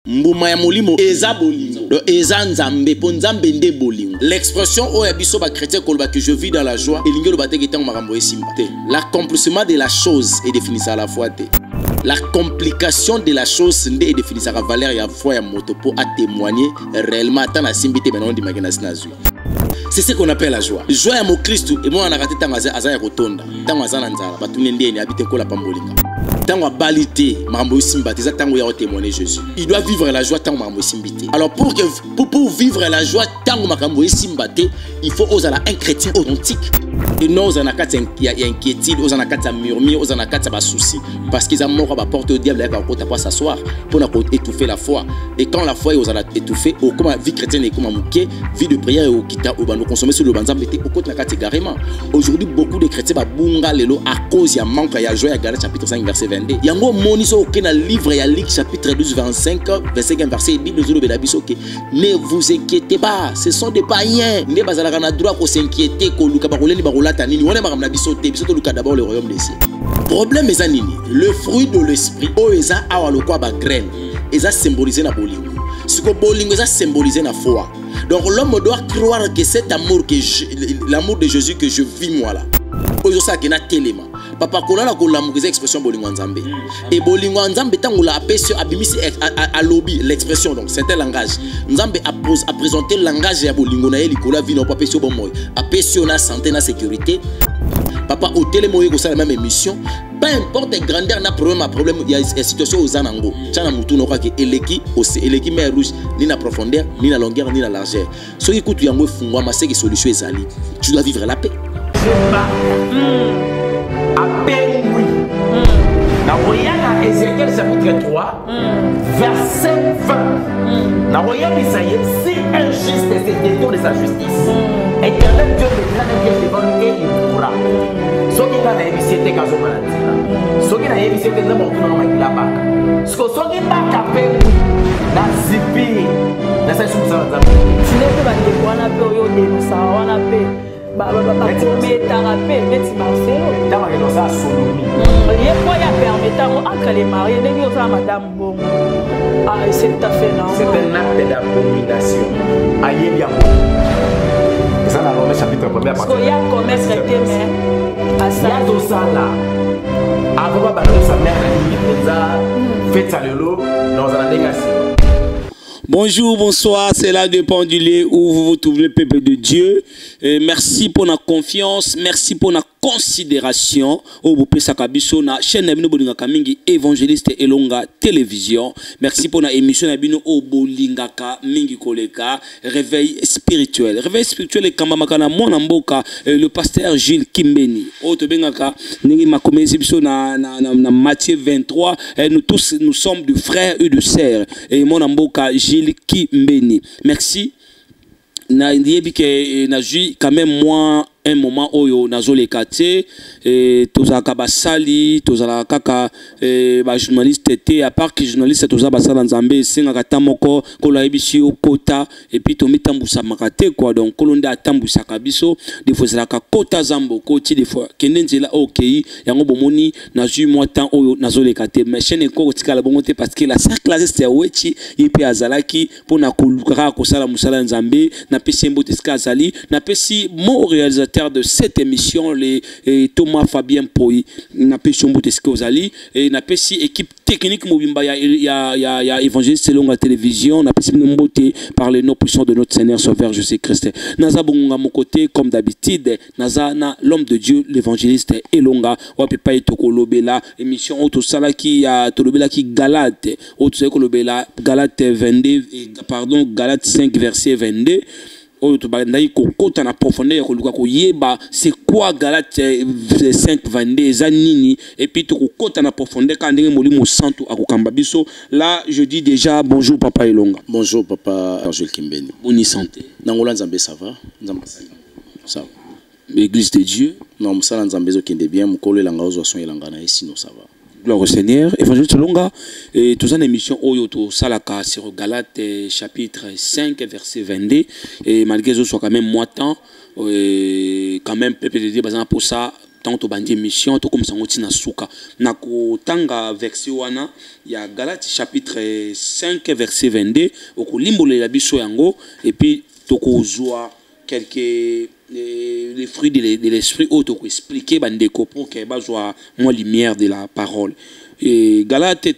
mbuma ya molimo eza bolingo do eza nzambe po nzambe nde bolingo. L'expression oya biso ba chrétien koloba que je vis dans la joie elingi loba te kitango makambo esimba te. L'accomplissement de la chose est défini à la foi te. La complication de la chose est définie à la valeur et à la foi à moto pour témoigner réellement tant la simbité maintenant di magana sinazui. C'est ce qu'on appelle la joie. Joie à mon Christ et moi on a raté tant à rotonda. Tant à zananzara, batunende ni habite ko la pambolinga. Tant à balité, mambo simbati, ça tant à témoigner Jésus. Il doit vivre la joie tant mambo simbité. Alors pour vivre la joie tant mambo simbati, il faut oser un chrétien authentique. Et non, aux anakats il y a inquiétude, aux anakats murmure, aux anakats bas souci, parce qu'ils ont mort à porter au diable et à quoi s'asseoir pour étouffer la foi. Et quand la foi est aux étouffée, au comment vie chrétienne est comme un mouquet, vie de prière et au kita au nous consommer sur le banzam était au côté nakats égarément. Aujourd'hui, beaucoup de chrétiens ba bunga lelo à cause il y a manque il y a joie à Galates chapitre 5 verset 22. Il y a un moni so aucun livre il y a Luc chapitre 12 25 verset 1 verset Bible nous le bisoké. Ne vous inquiétez pas, ce sont des païens. Ne bazala na droit ko s'inquiéter ko luka ba roleni ba rolata nini on est ma bisoté bisoto luka d'abord le royaume des cieux. Problème est nini le fruit de l'esprit o eza awa lokwa ba graine eza symbolisé na bolingo. Ce que bolingo eza symbolisé na foi. Donc l'homme doit croire que cet amour l'amour de Jésus que je vis moi là. Oyo sa kena telema. Papa kolala ko l'amour c'est expression bolingo nzambe. Et bolingo nzambe tango la apesio abimisi a lobby l'expression donc c'est un langage. Nzambe a présenté le langage ya bolingo na ye likola vino pa pesio bon moy. Apesio na santé na sécurité. Papa au télémoye ko ça la même émission. Peu importe grandeur na problème il y a une situation aux anango. Tchana mutu no ka ke eleki mer rouge ni na profondeur ni na longueur ni na largeur. So écoute yango fungwa ma seki solution ezali. Tu dois vivre la paix. Appelle oui. Dans Ézéchiel chapitre 3, verset 20. Dans si injuste c'est le détour de sa justice. Éternel Dieu me devant lui et il pourra. Ce qui a évité quand on m'a dit. Ce qui a évité que nous avons la barque. Ce qui a appelé la zipi. La seule chose que si les gens ont la période de ça, on a fait. Entre les mariés, madame bon. C'est tout à fait normal. C'est un acte d'abomination. Aïe bien. Ça dans le chapitre 1er. Parce qu'il y a un commerce traité, mais à ça. Il y a tout ça là. Avant de sa mère, elle fait ça le lot dans un négation. Bonjour, bonsoir, c'est là de Pendulé où vous vous trouvez, peuple de Dieu. Merci pour la confiance, merci pour la considération. Au Bopé Sakabiso, na chaîne Nabino Bolingaka Mingi Évangéliste Elonga Télévision. Merci pour la émission Nabino au Bolingaka Mingi Koleka Réveil spirituel. Réveil spirituel et Kamamakana Monamboka, le pasteur Gilles Kimbeni. Au Tobengaka, Ningi Makomezi Biso na Matthieu 23. Nous tous, nous sommes de frères et de sœurs. Et Monamboka Gilles Kimbeni. Merci. Na ndiyebi ke na ju quand même moi un moment oyo nazole kate tozaka basali tozala kaka ba journaliste te à part que journaliste toza basala nzambe singa katamoko kola ebisi okota et puis tomitambusa makate quoi donc kolonda atambusa kabiso des fois la kota zambo koti des fois kende nzela okei yango bomoni na ju moi temps oyo nazole kate mais chaîne ko tikala bongote parce que la classe c'est wechi yepe azalaki pona kolukaka kosala musala nzambe na pesi mbote skazali na pesi mo réalisateur de cette émission les Thomas Fabien Poi na pesi mbote skazali et na pesi équipe technique mobimba ya évangéliste selon la télévision na pesi mbote par les noms puissants de notre Seigneur Sauveur Jésus-Christ naza bonga mon côté comme d'habitude naza na l'homme de Dieu l'évangéliste Elonga wa pepa etokolobela émission auto sala ki ya tolobela ki Galate auto kolobela Galate 22 pardon Galate 5 verset 22 kokota na profondeur koluka koyeba c'est quoi Galate 5 22 zanini et puis kokota na profondeur quand ndenge molimo santo akokamba biso là je dis déjà bonjour papa Elonga. Bonjour papa Angel Kimbeni. Bonne santé. Nangola nzambe ça va? Nzambe ça va. L'église de Dieu. Non musala nzambe zo kende bien mukolo elanga ozo son elanga na esino ça va. Gloire au Seigneur. Évangéliste Elonga et tous en émission Oyo to salaka sur Galate chapitre 5 verset 22 et malgré que ce soit quand même moi temps quand même peuple de Dieu pour ça tant to bandi mission to comme sango tina suka na ko tanga verset wana ya Galates chapitre 5 verset 22 oko limbolela biso yango et puis to ko zoa quelques les fruits de l'esprit auto ko expliquer bandeko pour que ba zoa moi lumière de la parole. Et Galates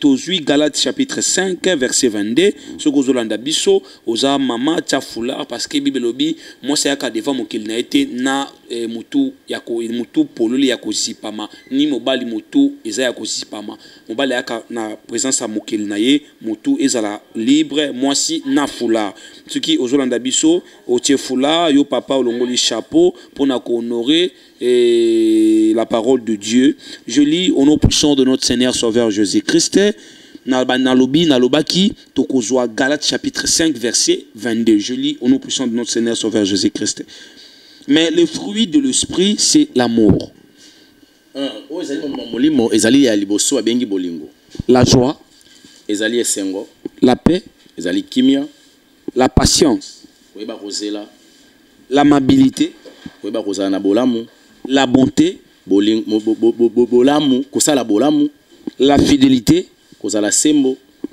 chapitre 5 verset 22 ce que zolanda biso oza mama tia foulard parce que Bible lobi moi c'est aka devant mokili na été na mutu yako mutu pololi yako zipama ni mobali mutu eza yako zipama mobali aka na présence à mokili na ye mutu ezala libre moi si na foulard ce qui ozolanda biso o tie foulard yo papa olongoli chapeau pour na ko honorer la parole de Dieu. Je lis au nom puissant de notre Seigneur Sauveur Jésus-Christ. Nalobaki, Tokozwa, Galates chapitre 5, verset 22. Je lis au nom puissant de notre Seigneur Sauveur Jésus-Christ. Mais le fruit de l'esprit, c'est l'amour. La joie, la paix, la patience, l'amabilité, la bonté, la fidélité,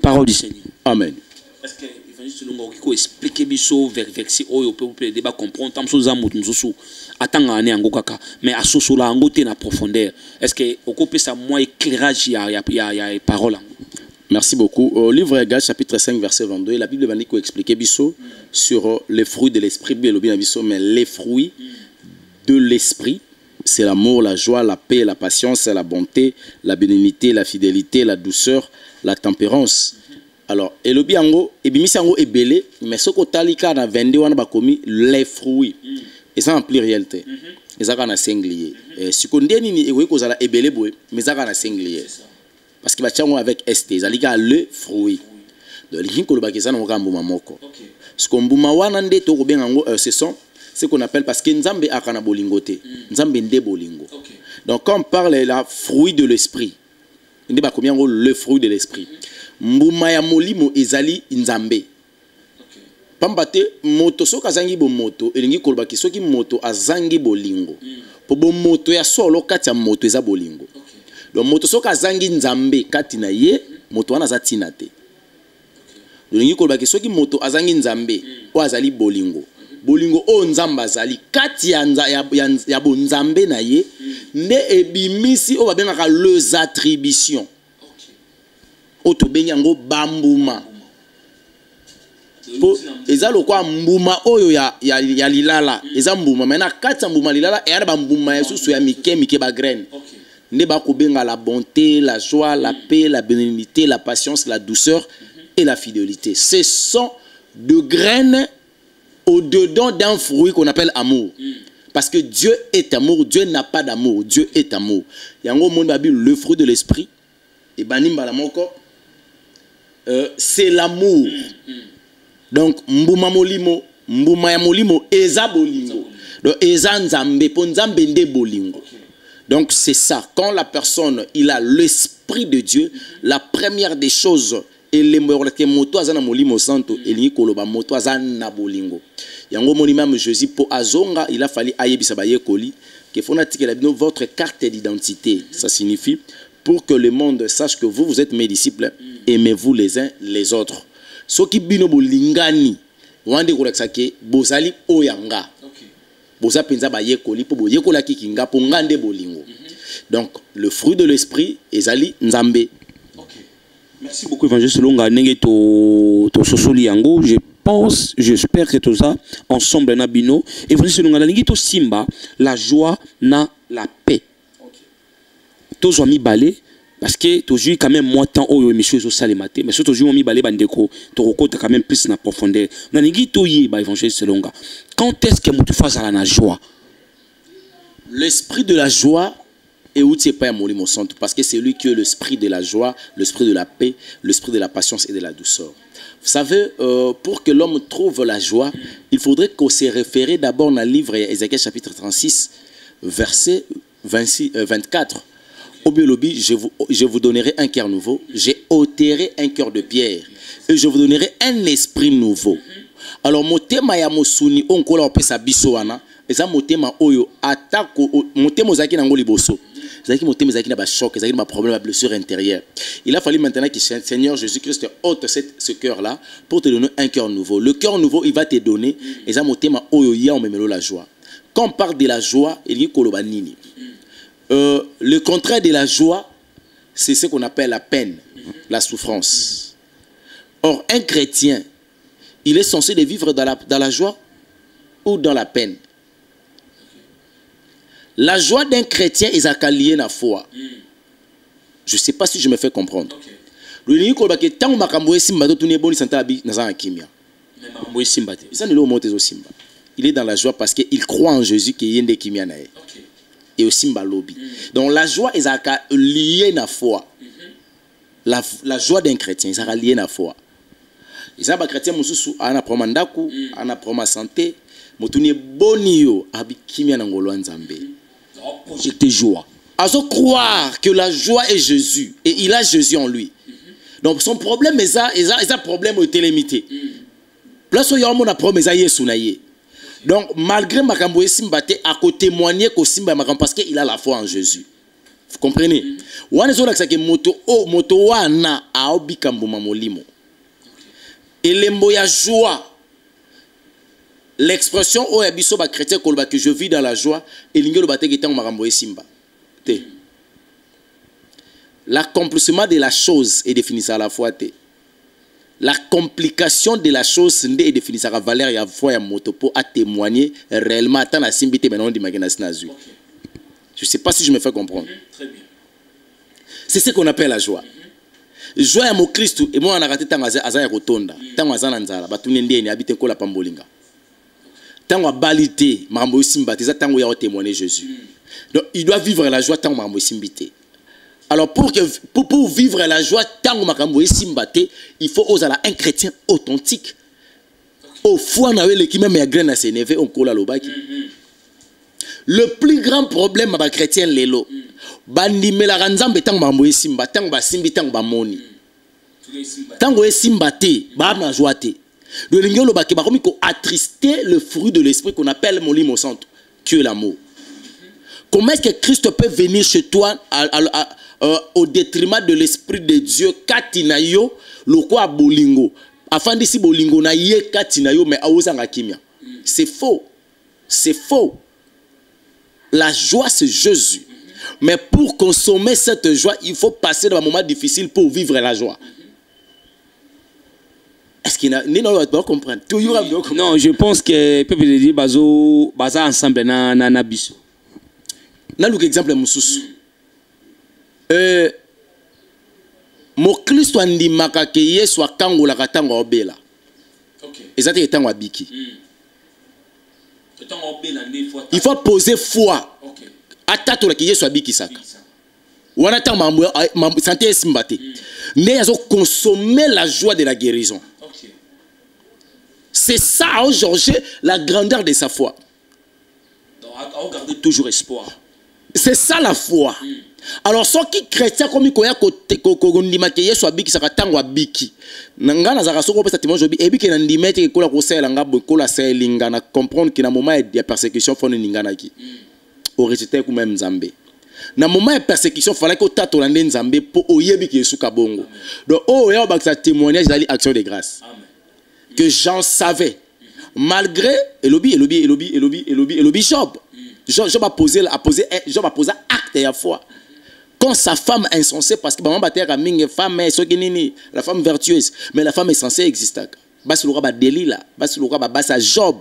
parole du Seigneur. Amen. Est-ce que l'évangile Longo qui explique biso verset oyo peut débat comprendre tam so za mutu nzusu atanga ane yango kaka mais asoso la yango te na profondeur. Est-ce que okope ça moi éclairage ya parole. Merci beaucoup. Au livre Galates chapitre 5 verset 22, la Bible va nous expliquer biso sur les fruits de l'esprit, mais les fruits de l'esprit, c'est l'amour, la joie, la paix, la patience, la bonté, la bénignité, la fidélité, la douceur, la tempérance. Alors, et le biango, et bimisango est belé, mais ce que talika na 22 wana ba komi les fruits. Et ça en plurialité. Et ça kana singulier. Et ce qu'on dit ni e ko zala ebelé boy, mais ça kana singulier. Parce que bachango avec ST, zalika le fruit. Donc les ko ba kisa na ngamba moko. Ce qu'on buma wana nde to ko bengango ce sont ce qu'on appelle parce que Nzambe akana bolingote. Nzambe nde bolingo. Donc quand on parle la fruit de l'esprit, nde ba komiango le fruit de l'esprit. Mbuma ya molimo ezali Nzambe. Pambate moto soka azangi bo moto elingi koloba ki soki moto azangi bolingo. Po bo moto ya solo kati ya moto eza bolingo. Donc moto soka azangi Nzambe kati na ye moto wana za tina te. Elingi koloba ki soki moto azangi Nzambe o azali bolingo. Bolingo o Nzamba azali kati ya bo Nzambe na ye ne ebimisi o babengaka les attributions. Oto benyango bambuma. Eza lokwa mbuma oyo ya lilala. Eza mbuma mena kati ya mbuma lilala e ya mbuma ya susu ya mike ba graine. Ne ba ko benga la bonté, la joie, la paix, la bénignité, la patience, la douceur et la fidélité. Ce sont de graines au-dedans d'un fruit qu'on appelle amour. Parce que Dieu est amour, Dieu n'a pas d'amour, Dieu est amour. Yango monde babi le fruit de l'esprit et banimba la moko c'est l'amour. Donc mbuma molimo, mbuma ya molimo eza bolingo. Donc eza Nzambe, po Nzambe nde bolingo. Donc c'est ça, quand la personne il a l'esprit de Dieu, la première des choses et les moto azana molimo santo elingi koloba moto azana bolingo. Yango moni même Jésus po azonga, il a fallu ayebisa ba yekoli que fonatike la bino votre carte d'identité. Ça signifie pour que le monde sache que vous êtes mes disciples, aimez-vous les uns les autres. Soki bino bolingani wande kolakisake bozali oyanga. Boza penza ba yekoli po boyekola kikinga po ngande bolingo. Donc le fruit de l'esprit ezali Nzambe. Merci beaucoup évangéliste Longa nenge to sosoli yango. Je pense, j'espère que tout ça ensemble na bino évangéliste Longa nenge to simba la joie na la paix. To zo mi balé parce que toujours quand même moi temps au émission au salématé mais surtout toujours mi balé bandeko to kokota quand même plus na profondeur. Na nenge to yi ba évangéliste Longa. Quand est-ce que mutu faza la joie? L'esprit de la joie et où c'est pas un molimo santo parce que c'est lui qui est l'esprit de la joie, l'esprit de la paix, l'esprit de la patience et de la douceur. Vous savez, pour que l'homme trouve la joie, il faudrait qu'on se réfère d'abord dans le livre Ézéchiel chapitre 36, verset 24. Au biologie, je vous donnerai un cœur nouveau, j'ai ôterai un cœur de pierre et je vous donnerai un esprit nouveau. Alors motema ya mosuni onkola opesa biso wana eza motema oyo atako motema ozaki nango liboso zaki motema zaki na ba choc zaki na ba problème ba blessure intérieure. Il a fallu maintenant que Seigneur Jésus-Christ ôte ce cœur là pour te donner un cœur nouveau. Le cœur nouveau il va te donner eza motema oyo ya omemelo la joie. Quand on parle de la joie, il y a koloba nini. Le contraire de la joie, c'est ce qu'on appelle la peine, la souffrance. Or, un chrétien, il est censé de vivre dans la joie ou dans la peine. La joie d'un chrétien est liée à la foi. Je ne sais pas si je me fais comprendre. Il est dans la joie parce qu'il croit en Jésus qui est et aussi mbalobi. Donc la joie est liée à la foi. La joie d'un chrétien est liée à la foi. Les chrétiens mususu ana problème ndaku, ana problème santé, mutuni bonio abikimia na ngolo nzambe. Projeter joie. Azo croire que la joie est Jésus et il a Jésus en lui. Donc son problème est un problème limité. Place où il y a un problème est Yesu na ye. Donc, malgré Makambo Simbate, à témoigner qu'au Simba parce qu'il a la foi en Jésus. Vous comprenez? Et le joie, l'expression où est chrétien que je vis dans la joie, et l'accomplissement de la chose est défini à la fois. La complication de la chose est définie par la valeur et la foi et moto pour témoigner réellement tant la simbité maintenant de Je ne sais pas si je me fais comprendre. C'est ce qu'on appelle la joie. Joie à mon Christ et moi on a raté tant à rotonda, tant à zananzara, batunende ni habite ko la pambolinga. Tant à balité, mambo simbate, tant où il a témoigné Jésus. Donc il doit vivre la joie tant mambo simbité. Alors pour vivre la joie, tant que il faut oser un chrétien authentique. Au fond, le plus grand problème avec les chrétiens, c'est que les attrister le fruit de l'esprit qu'on appelle molimo santo, qui est l'amour. Comment est-ce que Christ peut venir chez toi au détriment de l'Esprit de Dieu, katinayo, loko bolingo. Afin de si bolingo na ye katinayo, mais aozanga kimia. C'est faux. C'est faux. La joie, c'est Jésus. Mais pour consommer cette joie, il faut passer dans un moment difficile pour vivre la joie. Est-ce qu'il y a pas comprendre? Non, je pense que peuple de Dieu bazo ensemble na biso. Na l'autre exemple mususu. Mo Kristo andimaka ke Yesu akangola katango obela. Ezate etango abiki. Il faut poser foi. Atatola ke Yesu abiki saka. Wana tango mambo santé simbate. Ne yazo consommer la joie de la guérison. C'est ça aujourd'hui la grandeur de sa foi. Donc à garder toujours espoir. C'est ça la foi. Alors ceux qui chrétiens comme ils koya ko ndima ke Yesu abiki saka tango abiki nga na zaka soko pesa témoin jobi ebiki na ndima te ko la ko sela nga ko la selinga na comprendre que na moment de persécution fond ningana ki au résultat ko même Nzambe na moment de persécution fallait que tato la Nzambe pour oyebi ke Yesu kabongo. Donc oh ya ba sa témoignage dali action de grâce. Amen. Que j'en savais malgré elobi Job. Job a posé acte à foi. Quand sa femme insensée, parce que la femme vertueuse, mais la femme insensée existe. Job.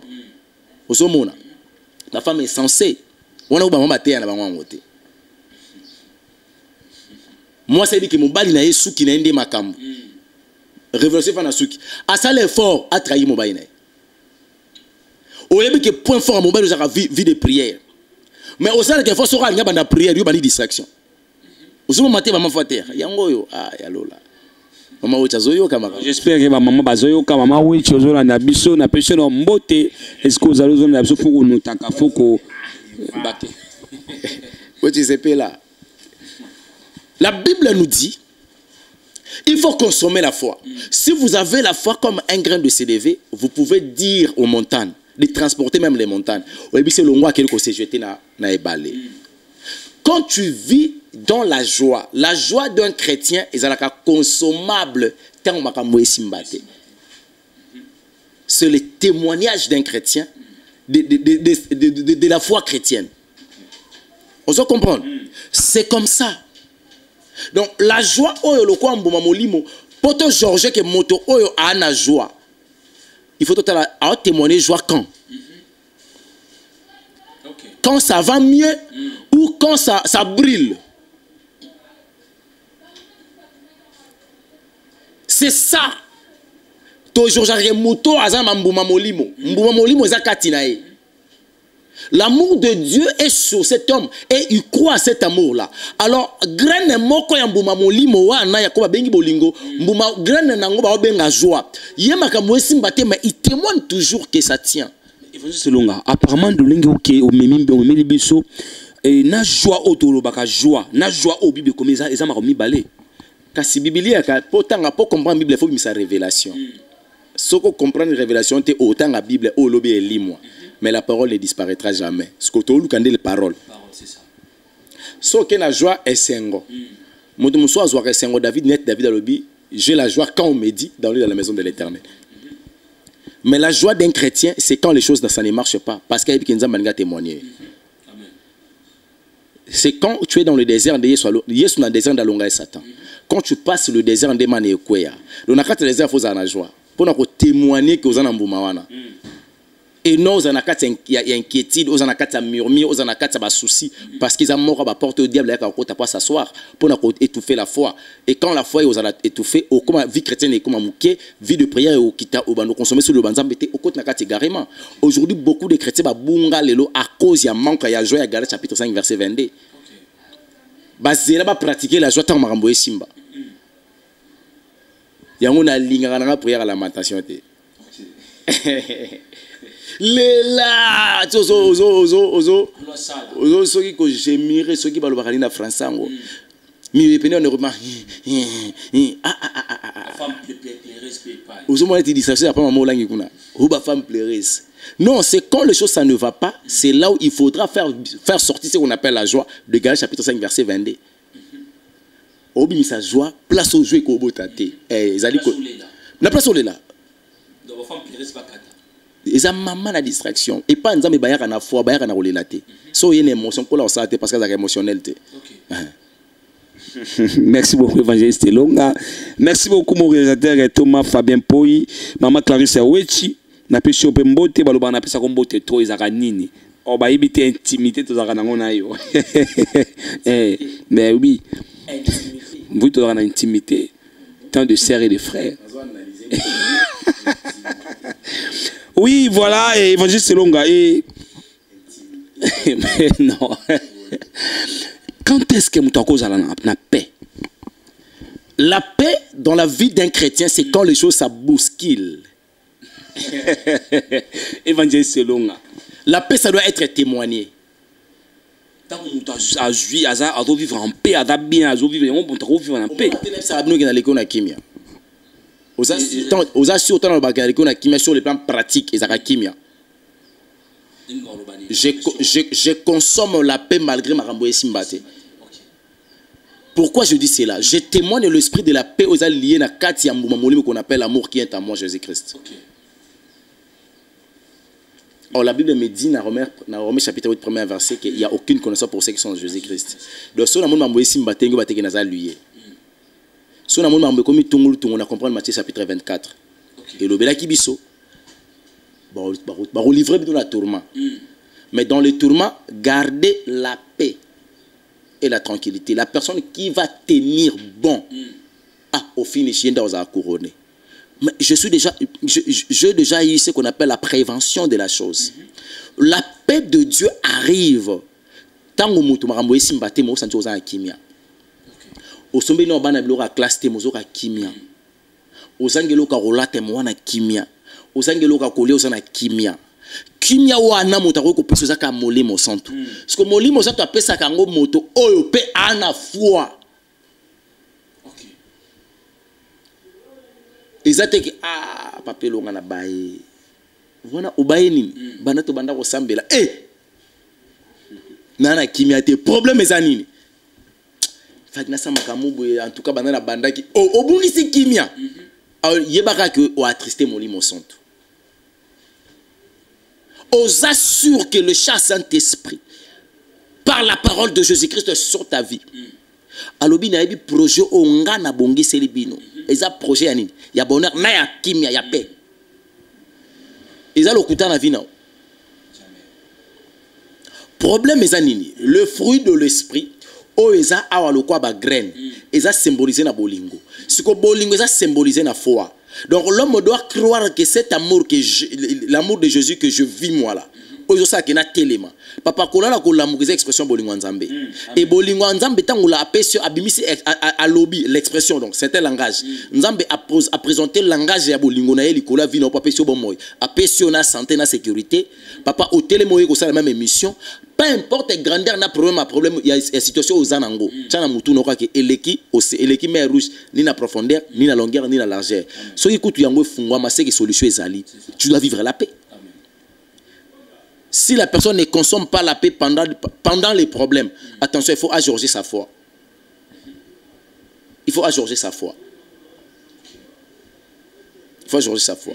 La femme insensée. Moi, c'est dit que mon bali na yesu qui n'a indi makam. Révélation fana suki. À ça l'effort a trahi mon bali na. Au lieu que point fort mon bali nous vie de prière. Mais au sein de l'effort sera il y a une prière, il y a une distraction. J'espère que maman bazoyo ka maman oui chozola na biso na pêche no mbote est-ce que vous allez na biso faut nous taka faut ko baté. La Bible nous dit Il faut consommer la foi. Si vous avez la foi comme un grain de CDV, vous pouvez dire aux montagnes, de transporter même les montagnes. C'est le mois qui s'est jeté dans les balais. Quand tu vis dans la joie d'un chrétien est consommable. C'est le témoignage d'un chrétien de la foi chrétienne. On se comprend? C'est comme ça. Donc la joie, poto Georges que moto oyo a na joie. Il faut témoigner joie quand? Quand ça va mieux ou quand ça brille. C'est ça. L'amour de Dieu est sur cet homme et il croit à cet amour-là. Alors, graine moko ya mbuma molimo wana ya koba bengi bolingo, mbuma graine nango ba benga joie. Yemaka mwesi mbate mais il témoigne toujours que ça tient. Apparemment de lingo ke o memeli biso et na joie autolo baka joie, na joie au Bible comme ça ezama ko mibale. Kasi Biblia ka potanga po comprendre Bible faut que sa révélation. Soko comprendre révélation te autant la Bible au lobi et lis-moi. Mais la parole ne disparaîtra jamais. Ce que tu as dit, la parole. C'est ça. Ce que la joie est sengo. Mon soir joie est sengo. David a lobby. J'ai la joie quand on me dit d'aller dans la maison de l'Éternel. Mais la joie d'un chrétien, c'est quand les choses ça ne marchent pas. Parce qu'il y a des témoigner. C'est quand tu es dans le désert de Yesu dans le désert d'Alonga et Satan. Quand tu passes le désert de Mané Kwea. Dans le désert, il faut avoir la joie. Pour témoigner que vous en avez. Et non, aux anakats, il y a inquiétude, aux anakats, murmure, aux anakats, souci, parce qu'ils ont mort à porter au diable, ils n'ont pas s'asseoir pour étouffer la foi. Et quand la foi est étouffée, comme vie chrétienne est comme un mouquet, vie de prière au kita, au bando consommer sur le banzam, au côté nakati garément. Aujourd'hui, beaucoup de chrétiens babunga lelo à cause il y a manque, il y a joie, il y a Galates chapitre 5 verset 22. Basé là pratiquer la joie tant maramboé simba. Il y a une ligne à la prière à la lamentation. Lela ozo ceux qui gémiraient ceux qui parlent en français mais les on remarque non, c'est quand les choses ça ne va pas, c'est là où il faudra faire sortir ce qu'on appelle la joie de Galates chapitre 5 verset 22. Obi sa joie place au jeu ko botate ezali ko na place au là donc femme pleureuse pas kata. Ils ont maman la distraction et pas nzambe bayaka na foi bayaka na rolelate so y a une émotion ko la osate parce que ça émotionnel te. Merci beaucoup évangéliste Longa, merci beaucoup mon réalisateur Thomas Fabien Poi, maman Clarisse Wechi na pesi opembote baloba na pesa kombote to ezaka nini o ba ibite intimité to zaka nango na yo mais oui vous to zaka intimité tant de sœurs et de frères. Oui, voilà, et évangéliste Longa. Et... Mais non. Quand est-ce que nous cause la paix? La paix dans la vie d'un chrétien, c'est quand les choses ça bousculent. Évangéliste Longa. La paix, ça doit être témoigné. Tant que à vivre en paix, à bien, à vivre en paix. Sur le plan pratique, je consomme la paix malgré ma rambouée simbate. Pourquoi je dis cela? Je témoigne de l'esprit de la paix aux alliés na kati amboumamoli qu'on appelle l'amour qui est en moi, Jésus-Christ. Or, la Bible me dit dans Romains chapitre 8, premier verset qu'il n'y a aucune connaissance pour ceux qui sont en Jésus-Christ. Donc, si on a mon simbate, on va te gagner lié. Si on a mon comme on a compris Matthieu chapitre 24. Et le bela qui biso, on livrer dans la tourment. Mais dans le tourment, gardez la paix et la tranquillité. La personne qui va tenir bon, au finish, il y a couronné. Mais j'ai déjà eu ce qu'on appelle la prévention de la chose. La paix de Dieu arrive. Tant que nous avons eu simbate, nous avons eu kimia. Au sommet nous avons eu classe te mozo ka kimia. Au sangelo ka rolate mo na kimia. Au sangelo ka kolé au na kimia. Kimia wana motako ko pesa ka molimo santo. Parce que molimo santo apesa ka ngo moto oyo pe ana foi. Ezate ah papa longa na baye. Voilà obaye nini bana to banda ko sambela nana kimia te problème ezanini fak na sama kamubu en tout cas bana na banda ki obungisi kimia yebaka que o attristé molimo santo os assure que le chat Saint-Esprit par la parole de Jésus-Christ sur ta vie alobi na yebi projet onga na bongisi libino eza projet ya nini ya bonheur na ya kimia ya paix. Problème est nini le fruit de l'esprit o eza awa lokwa ba graine eza symbolisé na bolingo siko bolingo eza symbolisé na foi donc l'homme doit croire que cet amour que l'amour de Jésus que je vis moi là ozo ça que na telema papa kolala ko l'amour eza expression bolingo nzambe et bolingo nzambe tangola apesio abimisi a lobby l'expression donc c'est un langage nzambe a présenté le langage ya bolingo na yeli kola vino papa pesio bomoy apesio na santé na sécurité papa au télémoye ko ça la même émission peu importe grandeur na problème il y a situation aux anango tana mutu no ka ke eleki mer rouge ni na profondeur ni na longueur ni na largeur so ikutu yango fungwa ma seki solution ezali tu dois vivre la paix. Si la personne ne consomme pas la paix pendant les problèmes, attention, il faut ajorger sa foi. Il faut ajorger sa foi. Il faut ajorger sa foi.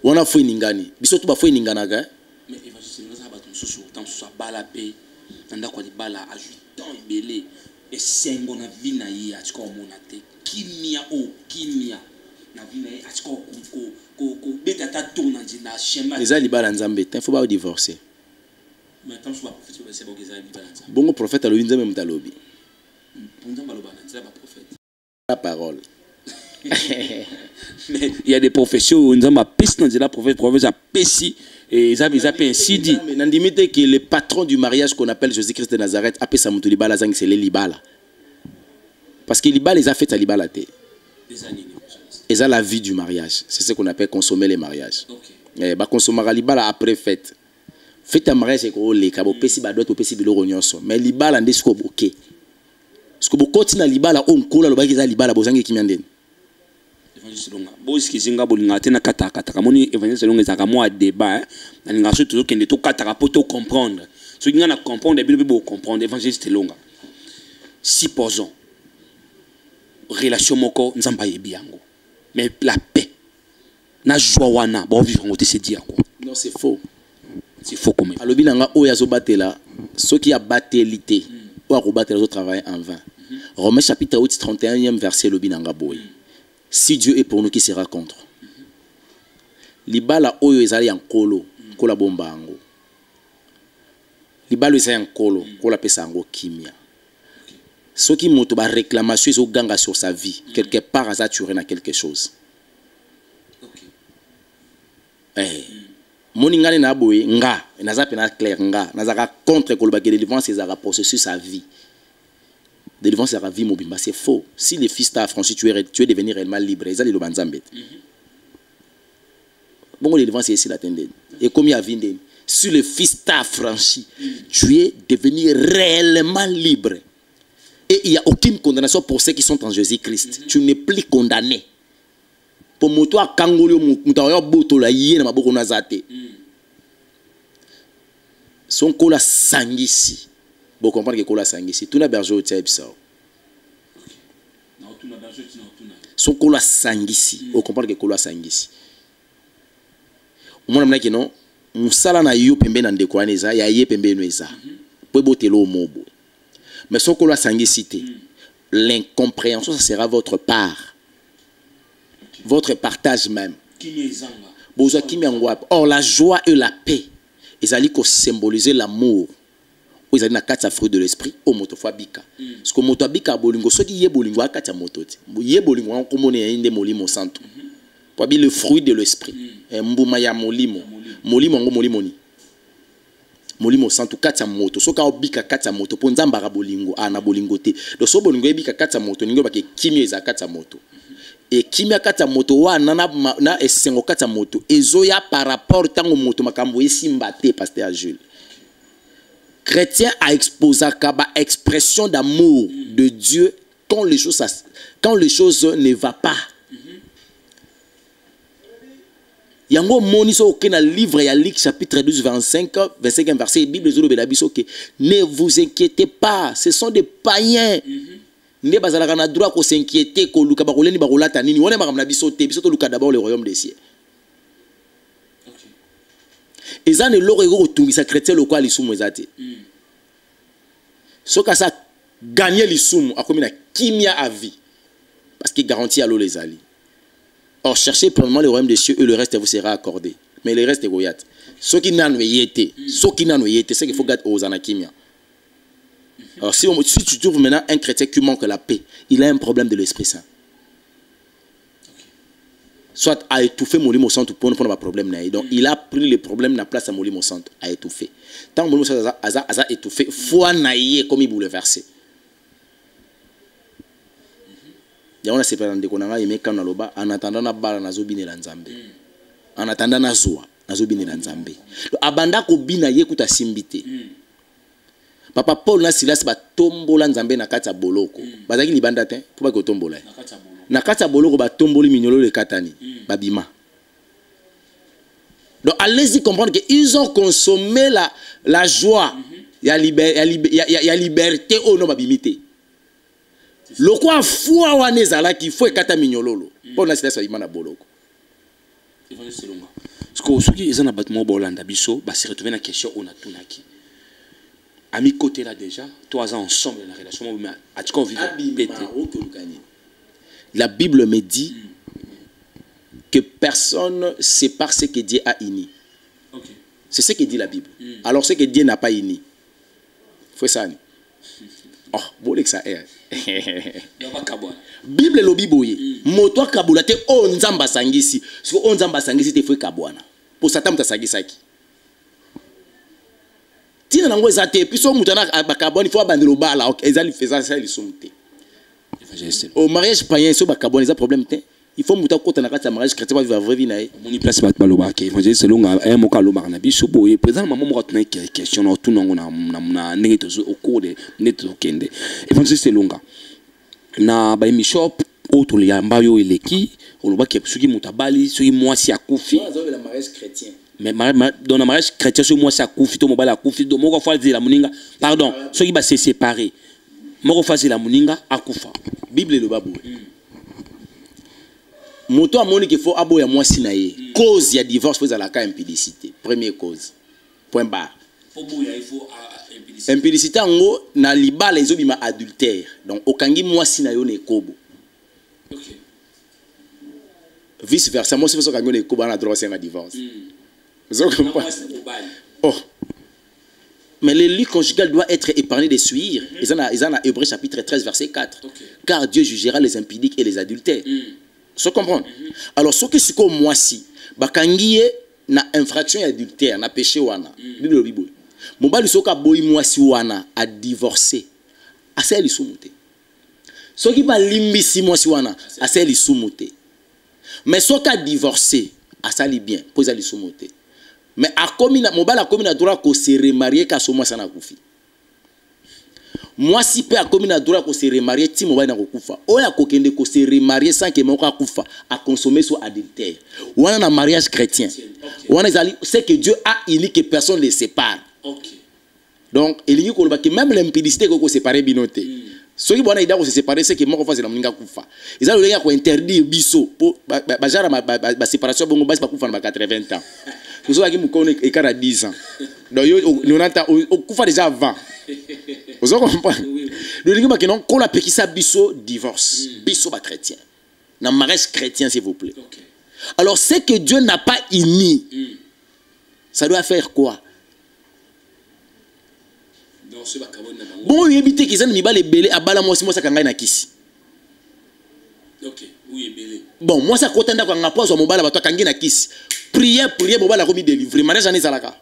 On a fait une ingani. Bisoto ba fait une ingana ga. Mais évangile nous a battu sur tant soit ba la paix. Nda kwa di bala ajoutant ibele et sengo na vie na yi atiko monate. Kimia na vie na yi atiko ko beta ta tourna na schéma. Les alibala nzambe, il faut pas divorcer. Maintenant, je suis prophète, c'est bon que ça bon prophète, alors il nous a lobby. La parole. Mais il y a des professions où nous avons piste dans la prophète a pessi et ils avaient ainsi dit. Mais n'en limite que le patron du mariage qu'on appelle Jésus-Christ de Nazareth a payé Moutou Libala Zang, c'est les Libala. Parce que Libala les a fait à Libala té. Et ça la vie du mariage, c'est ce qu'on appelle consommer les mariages. Et bah consommer Libala après fête. Faites un mariage avec les cabos, pesi badot, pesi biloro nyonso. Mais libala ndesko boké. Parce que beaucoup de libala on coule le bagage libala bozangi kimianden. Évangile longa. Bosi kizinga bolinga tena kata kamoni évangile longa ezaka moi débat. Na linga so to kende to kata poto comprendre. So kinga na comprendre bien be comprendre évangile longa. Supposons relation moko nzamba yebi yango. Mais la paix na joie wana bo vivre ngote se dire quoi. Non, c'est faux. C'est faux comme alobi nanga oya zo batela ceux qui a battelité ou a rebattre les autres travail en vain. Romains chapitre 8 31e verset lobi nanga boy. Si Dieu est pour nous, qui sera contre? Libala oyo ezali en kolo kola bomba ango. Libala ezali en kolo kola pesa ango kimia. Ceux qui moto ba réclamation zo ganga sur sa vie quelque part a saturé na quelque chose. Moningane na boye nga naza pena clair nga nazaka contre kolba que délivrance ezaka processus sa vie. Délivrance à la vie mobimba, c'est faux. Si le fils t'a affranchi, tu es devenu réellement libre. Ezali lo banzambe. Bon délivrance ici la tendine. Et comme il y a vinde, si le fils t'a affranchi, tu es devenu réellement libre. Et il n'y a aucune condamnation pour ceux qui sont en Jésus-Christ. Tu n'es plus condamné. Pour moi, toi, Kangolio, Moutaoya Botola, Yé, Namaboko Nazate. Son cola sangisi. Vous comprenez que cola sangisi. Tout n'a berger au type ça. Son cola sangisi. Vous comprenez que cola sangisi. Moi, je dis que non. Moussala na yo pembe na ndekwaneza, ya ye pembe noeza. Pour botelo au mobo. Mais son cola sangicité. L'incompréhension, ça sera votre part. Votre partage même. Or, la joie et la paix, ils allaient symboliser l'amour. Ils allaient na fruit de l'esprit, au motofabika. Parce que motofabika bolingo, ceux qui y bolingo a katia mototi. Yé bolingo, on commune inde molimo santo. Pour le fruit de l'esprit. Mbuma ya molimo. Molimo ngo molimo ni. Molimo santo katia moto. So ka obika katia moto. Po nzambara bolingo, ana bolingo te. Donc so bolingo ebika katia moto, ningo bake kimia eza katia moto. Et kimia kata moto wa na esengo kata moto ezoya par rapport tango moto makambo esimbate pasteur Jules. Chrétien a exposé kaba expression d'amour de Dieu quand les choses ne va pas. Yango moniso aucun livre ya Luc chapitre 12 25 verset Bible zolo belabiso que ne vous inquiétez pas, ce sont des païens. Ne bazalaka na droit ko s'inquiéter ko luka ba koleni ba kolata nini wona makamna biso te biso to luka d'abord le royaume des cieux. Et ça ne l'aurait retungisa chrétien le quoi lisumu ezate. Soka ça gagner lisumu akomi na kimia à vie parce qu'il garantit à l'eau les alliés. Or, cherchez premièrement le royaume des cieux et le reste vous sera accordé. Mais le reste est goyat. Ce qui n'a été, c'est qu'il faut garder aux anakimia. Alors, si tu trouves maintenant un chrétien qui manque la paix, il a un problème de l'Esprit Saint. Soit à étouffer Molimo Santo pour ne pas problème. Donc, il a pris le problème de la place à Molimo Santo, à étouffer. Tant que Molimo Santo a étouffé, foi naïe comme il bouleversé. On a séparé en déconnant et quand on a en attendant na bala na zobine la nzambe en attendant na zoa na zobine la nzambe abanda ko bina yekuta simbite papa Paul na Silas ba tombola nzambe na kati ya boloko bazaki libanda te pour ba ko tombola na kati ya boloko ba tomboli minyolo le katani babima. Donc allez-y comprendre que ils ont consommé la joie ya liberté au nom babimité. Le quoi foi wanezala qui faut kata minyololo pour na Silas imana boloko. Parce que ceux qui sont en bâtiment Bolanda biso ba se retrouver na question on a tout naki. À mi côté là déjà 3 ans ensemble dans la relation mais a tu qu'on vivre pété. La Bible me dit que personne sépare ce que Dieu a uni. C'est ce que dit la Bible. Alors ce que Dieu n'a pas uni. Faut ça. Oh, bon que ça est. Bible lo biboye. Moto kabula te o nzamba sangisi. So o nzamba sangisi te foi kabwana. Pour Satan mutasangisa ki. Tina nango ezate piso mutana bakaboni fo bandelo bala ok ezali feza ça li somte. Au mariage païen so bakaboni za problème te. Il faut muta kota na kati ya mariage chrétien va vivre vraie vie na e. Moni place bat baloba ke évangile selonga un moka lo marna biso boye présent maman mo ratna question na tout nango na neto au cours de neto kende. Évangile selonga na ba émission autre ya mbayo eleki oloba ke soki mutabali soki mwasi akufi le mariage chrétien. Mais dans le mariage chrétien soki mwasi akufi to mobala akufi do moko fa la muninga pardon soki ba se séparer moko fa la muninga akufa Bible lo babu. Moto amoni qu'il faut aboya mwasi na ye. Cause ya divorce faut la cas impudicité. Première cause. Point barre. Il faut impudicité. Impudicité ngo na libala ezobima adultère. Donc okangi mwasi na yo ne kobo. OK. Vice versa, moi si vous avez un kobo na droit c'est un divorce. Vous comprenez? Oh. Mais le lit conjugal doit être épargné des souillures. Ils en a Hébreux chapitre 13 verset 4. Car Dieu jugera les impudiques et les adultères. Vous comprenez? Alors ce qui est comme moi si bakangiye na infraction adultère na péché wana. Bible bible. Mobali soka boy moi si wana a divorcé. Asa li sumuté. Ce qui ba limbisi moi si wana asa li sumuté. Mais soka divorcé asa li bien poza li sumuté. Mais a commis mobile a commis na droit ko se remarier ka so moi sana kufi. Moi si peut a commis na droit ko se remarier ti mobile na kufa. Oya ko kende ko se remarier sans que moko kufa a consommer so adultère. Wana na mariage chrétien. Wana c'est que Dieu a uni que personne ne les sépare. OK. Donc il y a que même l'impudicité ko séparer binoté. Ceux qui vont aider à se séparer c'est que moko fa la muninga kufa. Ils ont le gars ko interdire biso pour ba jara ba séparation bongo basi ba kufa na 80 ans. Nous sommes qui écart à 10 ans. Donc, nous avons déjà 20. Vous comprenez? Nous avons dit que la pékissa biso divorce. Biso ba chrétien. Dans le mariage chrétien, s'il vous plaît. Alors, ce que Dieu n'a pas uni, ça doit faire quoi? Bon, il évite qu'ils aient mis les belés à bala moi si moi ça kangai na kisi. OK, oui, belé. Bon, moi ça kotanda kwa ngapo so mobala bato kangi na kisi. Prière mobala komi délivrer. Mariage ane salaka.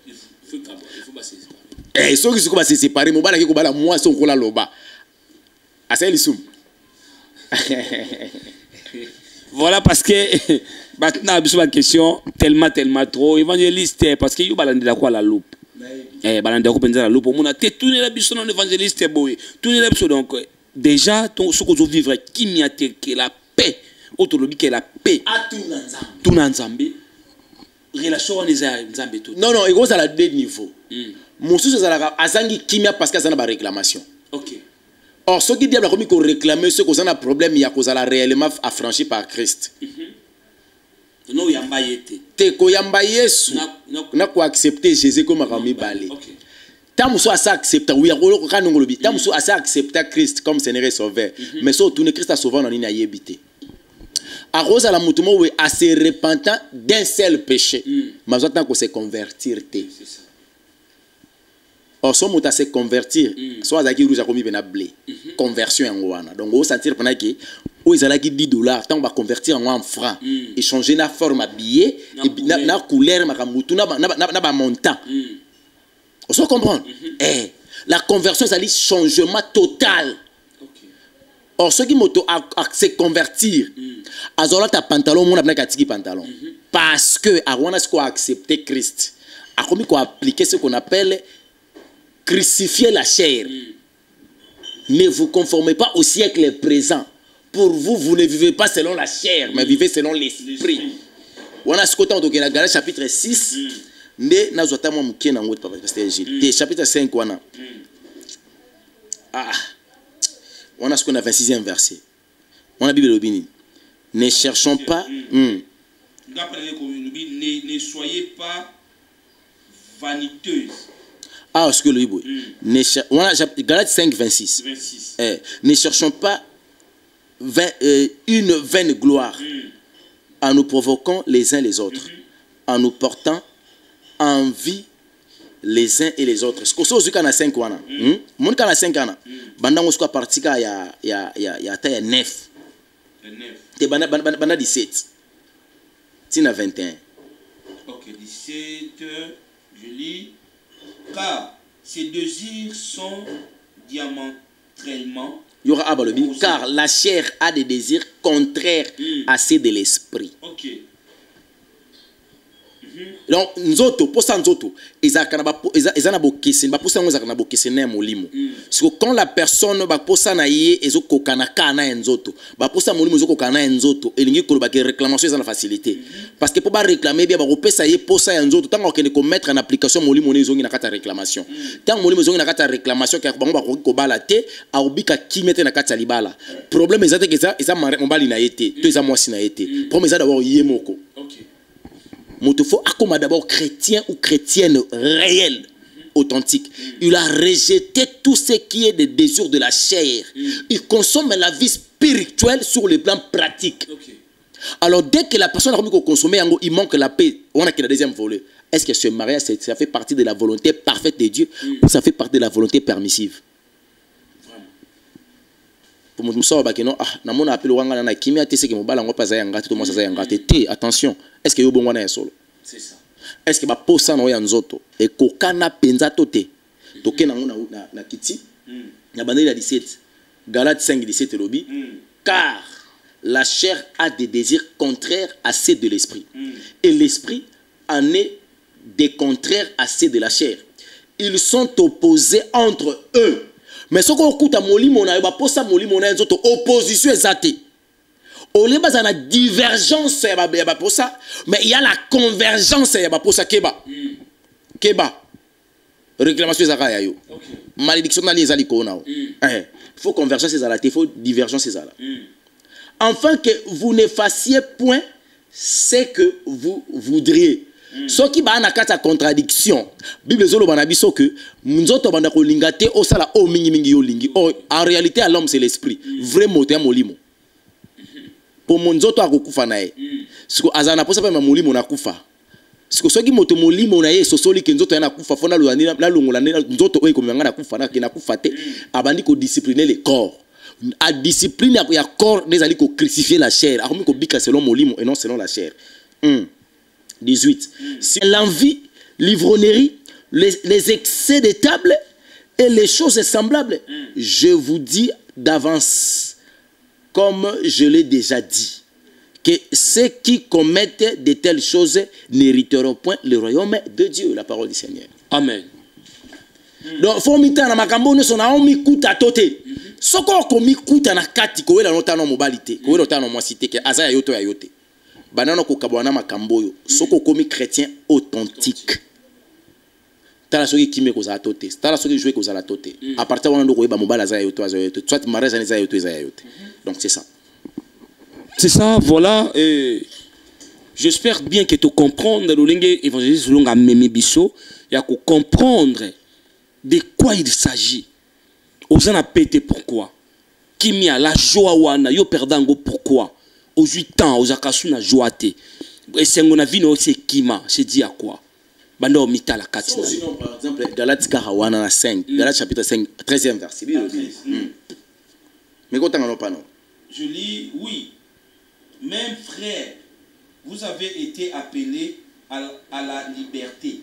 Il faut passer. Eh, ceux qui se séparer mobala ki ko bala moi son kola loba. Asa lisum. Voilà parce que maintenant biso ba question tellement trop évangéliste parce que yo balanda quoi la loupe. Balanda ko penza la loupe on a tourné la biso non évangéliste boy. Tourner la biso donc déjà ce que vous vivre qui m'y a que la paix autolobi que la paix tout na nzambe relation wana eza nzambe tout non il y a deux niveaux mosusu ezalaka azangi kimia parce que azana ba réclamation. OK. Or ce qui diable a commis qu'on réclamer ce qu'on a un problème il y a cause la réellement affranchi par Christ. Non yamba yete te ko yamba Yesu na ko accepter Jésus comme rami balé. OK. Tant so asa accepter oui ko kanongolobi tant so asa accepter Christ comme Seigneur et Sauveur mais so tourner Christ à sauveur na nina yebité. À rose à la mutumo oui à se repentant d'un seul péché. Mais attend qu'on se convertir té. C'est ça. Or son mot à se convertir soit à qui rouge a commis ben blé conversion en wana donc au sentir pendant que où ils allaient $10 tant on va convertir en francs et changer la forme à billet et na couleur ma kamutu na ba montant on se comprend la conversion c'est un changement total. Or ceux qui moto à se convertir azola ta pantalon mon abna katiki pantalon parce que à wana ce qu'on a accepté Christ a commis qu'on appliquer ce qu'on appelle crucifier la chair. Ne vous conformez pas au siècle présent. Pour vous, vous ne vivez pas selon la chair, mais vivez selon l'esprit. On a ce côté dans la Galates chapitre 6. Chapitre 5. On a ce qu'on a 26e verset. On a Bible Bini. Ne cherchons pas. Ne soyez pas vaniteuses. Ah, ce que le Bible. Galates 5, 26. Ne cherchons pas une vaine gloire en nous provoquant les uns les autres, en nous portant envie les uns et les autres. Ce que c'est qu'on a 5 ans. Mon cas a 5 ans. Pendant qu'on soit parti il y a 9. Et banda 17. Tina 21. OK, 17 je lis. Car ces désirs sont diamétralement. Car la chair a des désirs contraires à ceux de l'esprit. OK. Donc nzoto posa nzoto ezakana ba ezana bokese ba posa ngo zakana bokese na molimo. Parce que quand la personne ba posa na ye ezokokana kana nzoto ba posa molimo ezokokana nzoto elingi koloba ke réclamation ezana facilité parce que pour ba réclamer bien ba kopesa ye posa ya nzoto tant qu'on ko mettre en application molimo ne zongi na kata réclamation tant molimo zongi na kata réclamation ka bango ba ko bala te a obika kimete na kata libala problème ezate ke eza mbali na yete to eza mwasi na yete problème eza d'abord yemoko. OK. Il faut comme d'abord chrétien ou chrétienne réelle, authentique. Il a rejeté tout ce qui est des désirs de la chair. Il consomme la vie spirituelle sur le plan pratique. Okay. Alors dès que la personne a consommé, il manque la paix. On a que la deuxième volet. Est-ce que ce mariage, ça fait partie de la volonté parfaite de Dieu ou ça fait partie de la volonté permissive? Attention, est-ce que vous avez solo? C'est ça. Est-ce que vous avez un nzoto et kokana penza tote toke na kiti na bandeli la 17 Galates 5 17 lobi car la chair a des désirs contraires à ceux de l'esprit et l'esprit en est des contraires à ceux de la chair. Ils sont opposés entre eux. Mais ce qu'on écoute à molimo na ba posa molimo na nzoto opposition exacte. Au lieu de la divergence mais il y a la convergence keba keba réclamation ezaka yo malédiction na les aliko na il faut convergence ezala il faut divergence ezala afin que vous ne fassiez point ce que vous voudriez. Ce qui va na kata contradiction Bible zolo bana biso que nzoto banda ko lingate o sala o mingi mingi yo lingi en réalité à l'homme c'est l'esprit vrai moto ya molimo pour mon nzoto akokufa na ye siko azana posa pa molimo na kufa siko soki moto molimo na ye sosoli ke nzoto ya na kufa fona luanina la longola nzoto oyo komanga na kufa na ke na kufa te abandi ko discipliner le corps a discipline ya corps nezali ko crucifier la chair akomi ko bika selon molimo et non selon la chair. 18. Si l'envie, l'ivrognerie, les excès de table et les choses semblables, je vous dis d'avance, comme je l'ai déjà dit, que ceux qui commettent de telles choses n'hériteront point le royaume de Dieu, la parole du Seigneur. Amen. Donc, il faut que makambo ne soit kuta tote. Soko komi kuta na kati ko wela notano mobilité, ko wela notano mwasité ke azaya yoto ya yote. Banana ko kabwana makamboyo, soko komi chrétien authentique. Tala soki kimé ko za toté, tala soki jouer ko za la toté. À partir wana ndoko yeba mobala azaya yoto azaya yoto, soit mareza ni azaya yoto azaya yote. Donc c'est ça. C'est ça, voilà. J'espère bien que tu comprends le langue évangéliste longa meme biso, ya ko comprendre de quoi il s'agit. Oza na pété pourquoi? Kimia la joie wana yo perdango pourquoi? Aux 8 ans, aux akasu na joie te. Et c'est mon avis no c'est kima, c'est dit à quoi? Bando mita la katina. Sinon par exemple Galates Karawana 5, Galates chapitre 5, 13e verset. Mais quand on pas non. Je lis oui. Même frère, vous avez été appelés à la liberté.